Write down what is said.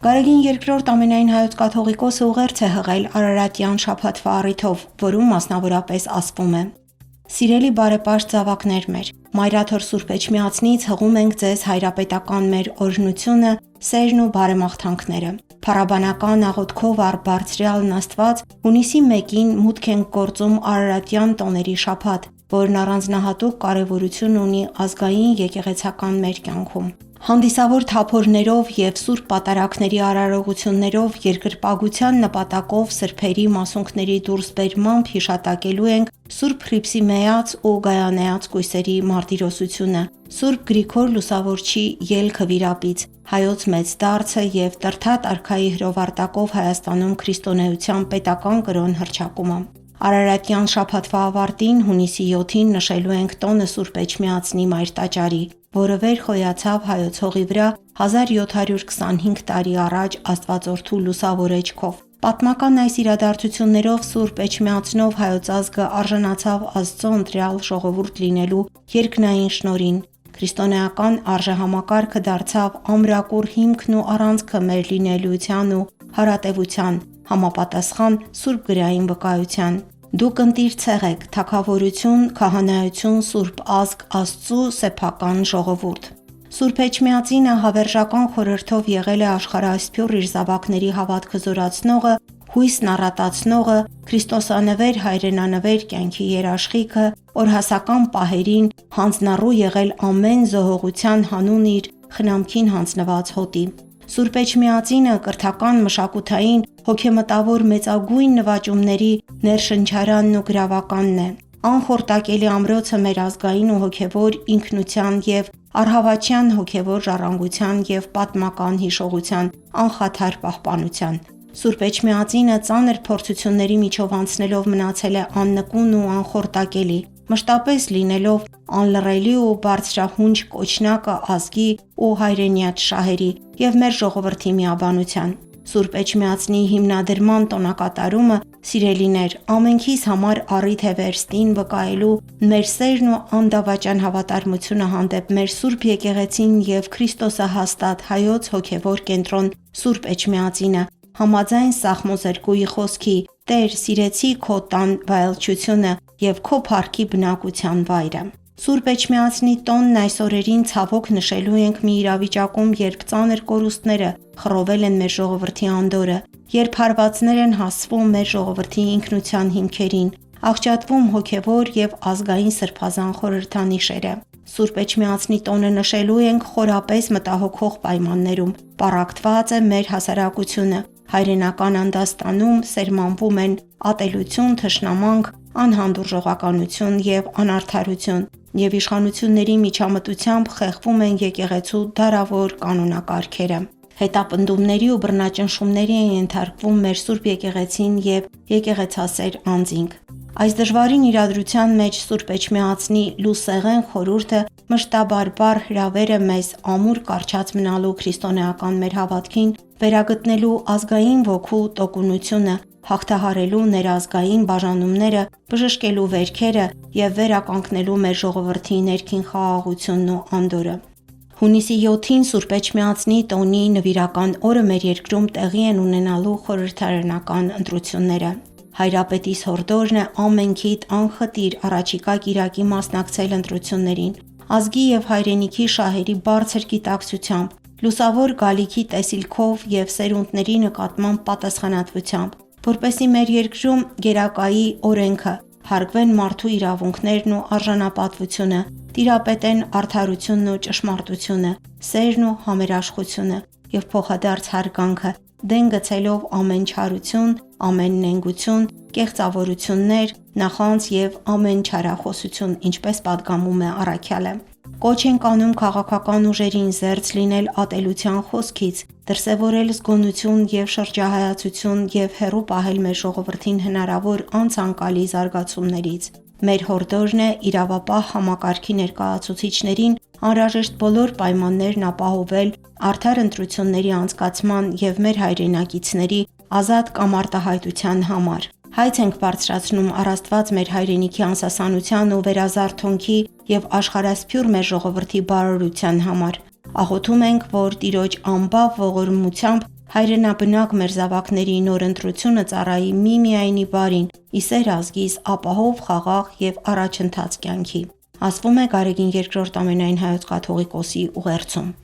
Գարեգին II ամենայն հայոց կաթողիկոսը ուղերձ է հղել Արարատյան շաբաթվա առիթով, որում մասնավորապես ասվում է. Սիրելի բարեպաշտ զավակներ մեր, Մայրաթոր Սուրբ Էջմիածնից հղում ենք ձեզ հայրապետական մեր օրհնությունը, սերն ու բարեմաղթանքները։ Փառաբանական աղոթքով առ Բարձրյալն Աստված հունիսի 1-ին մուտք ենք գործում Արարատյան տոների շաբաթ, որն առանձնահատուկ կարևորություն ունի ազգային եկեղեցական մեր կյանքում։ Հանդիսավոր թափորներով և սուրբ պատարագների արարողություններով երկրպագության նպատակով սրբերի մասունքների դուրսբերմամբ հիշատակելու ենք Սուրբ Հռիփսիմեաց ու Գայանեաց կույսերի մարտիրոսությունը, Սուրբ Գրիգոր Լուսավորչի ելքը վիրապից, Հայոց մեծ դարձը և Տրդատ արքայի հրովարտակով Հայաստանում քրիստոնեության պետական կրոն հռչակումը։ Արարատյան շաբաթվա ավարտին հունիսի 7-ին նշելու ենք տոնը Սուրբ Էջմիածնի Մայր տաճարի, որը վեր խոյացավ Հայոց հողի վրա 1725 տարի առաջ Աստվածորդու լուսավորեչ քով։ Պատմական այս իրադարձություններով Սուրբ Էջմիածնով Հայոց ազգը արժանացավ Աստծո ընտրյալ ժողովուրդ լինելու երկնային շնորհին։ Քրիստոնեական արժեհամակարգը դարձավ ամրակուռ հիմքն ու առանցքը մեր լինելիության ու հարատևության, համապատասխան Սուրբ գրային վկայության։ Դուք ընտիր ցեղ եք, թագավորություն, քահանայություն, Սուրբ ազգ, Աստծու սեփական ժողովուրդ։ Սուրբ Էջմիածինը հավերժական խորհրդով եղել է աշխարհասփյուռ իր զավակների հավատքը զորացնողը, հույսն առատացնողը, քրիստոսանվեր հայրենանվեր կյանքի երաշխիքը, օրհասական պահերին հանձնառու եղել ամեն զոհողության հանուն իր խնամքին հանձնված հոտի։ Սուրբ Էջմիածինը կրթական, մշակութային, հոգեմտավոր մեծագույն նվաճումների ներշնչարանն ու գրավականն է։ Անխորտակելի ամրոցը մեր ազգային ու հոգևոր ինքնության և առհավատյան հոգևոր ժառանգության և պատմական հիշողության անխաթար պահպանության։ Սուրբ Էջմիածինը ծանր փորձությունների միջով անցնելով մնացել է աննկուն ու անխորտակելի, մշտապես լինելով անլռելի ու բարձրահունչ կոչնակը ազգի ու հայրենյաց շահերի և մեր ժողովրդի միաբանության։ Սուրբ Էջմիածնի հիմնադրման տոնակատարումը, սիրելիներ, ամենքիս համար առիթ է վերստին վկայելու մեր սերն ու անդավաճան հավատարմությունը հանդեպ մեր Սուրբ եկեղեցին և Քրիստոսը հաստատ Հայոց հոգևոր կենտրոն Սուրբ Էջմիածինը, համաձայն Սաղմոս 2-ի խոսքի. «Տեր, սիրեցի քո տան վայելչությունը և քո փառքի բնակության վայրը»։ Սուրբ Էջմիածնի տոնն այս օրերին ցավոք նշելու ենք մի իրավիճակում, երբ ծանր կորուստները խռովել են մեր ժողովրդի անդորրը, երբ հարվածներ են հասվում մեր ժողովրդի ինքնության հիմքերին, աղճատվում հոգևոր և ազգային սրբազան խորհրդանիշերը։ Սուրբ Էջմիածնի տոնը նշելու ենք խորապես մտահոգող պայմաններում։ Պառակտված է մեր հասարակությունը, հայրենական անդաստանում սերմանվում են ատելություն, թշնամանք, անհանդուրժողականություն և անարդարություն, և իշխանությունների միջամտությամբ խեղվում են եկեղեցու դարավոր կանոնակարգերը։ Հետապնդումների ու բռնաճնշումների են ենթարկվում մեր Սուրբ եկեղեցին և եկեղեցասեր անձինք։ Այս դժվարին իրադրության մեջ Սուրբ Էջմիածնի լուսեղեն խորհուրդը մշտաբարբար հրավեր է մեզ ամուր կառչած մնալու քրիստոնեական մեր հավատքին, վերագտնելու ազգային ոգու տոկունությունը, հաղթահարելու ներազգային բաժանումները, բժշկելու վերքերը և վերականգնելու մեր ժողովրդի ներքին խաղաղությունն ու անդորրը։ Հունիսի 7-ին Սուրբ Էջմիածնի տոնի նվիրական օրը մեր երկրում տեղի են ունենալու խորհրդարանական ընտրությունները։ Հայրապետիս հորդորն է ամենքիդ անխտիր առաջիկա կիրակի մասնակցել ընտրություններին, ազգի և հայրենիքի շահերի բարձր գիտակցությամբ, լուսավոր գալիքի տեսիլքով և սերունդների նկատմամբ պատասխանատվությամբ, որպեսզի մեր երկրում գերակայի օրենքը, հարգվեն մարդու իրավունքներն ու արժանապատվությունը, տիրապետեն արդարությունն ու ճշմարտությունը, սերն ու համերաշխությունը և փոխադարձ հարգանքը, դեն գցելով ամեն չարություն, ամեն նենգություն, կեղծավորություններ, նախանձ և ամեն չարախոսություն, ինչպես պատգամում է առաքյալը։ Կոչ ենք անում քաղաքական ուժերին զերծ լինել ատելության խոսքից, դրսևորել զգոնություն և շրջահայացություն և հեռու պահել մեր ժողովրդին հնարավոր անցանկալի զարգացումներից։ Մեր հորդորն է իրավապահ համակարգի ներկայացուցիչներին անհրաժեշտ բոլոր պայմաններն ապահովել արդար ընտրությունների անցկացման և մեր հայրենակիցների ազատ կամարտահայտության համար։ Հայց ենք բարձրացնում առ Աստված մեր հայրենիքի անսասանության ու վերազարթոնքի և աշխարհասփյուռ մեր ժողովրդի բարօրության համար։ Աղոթում ենք, որ Տիրոջ անբավ ողորմությամբ հայրենաբնակ մեր զավակների նոր ընտրությունը ծառայի միմիայնի բարին, ի սեր ազգիս ապահով, խաղաղ և առաջընթաց կյանքի, ասվում է Գարեգին II ամենայն Հայոց կաթողիկոսի ուղերձում։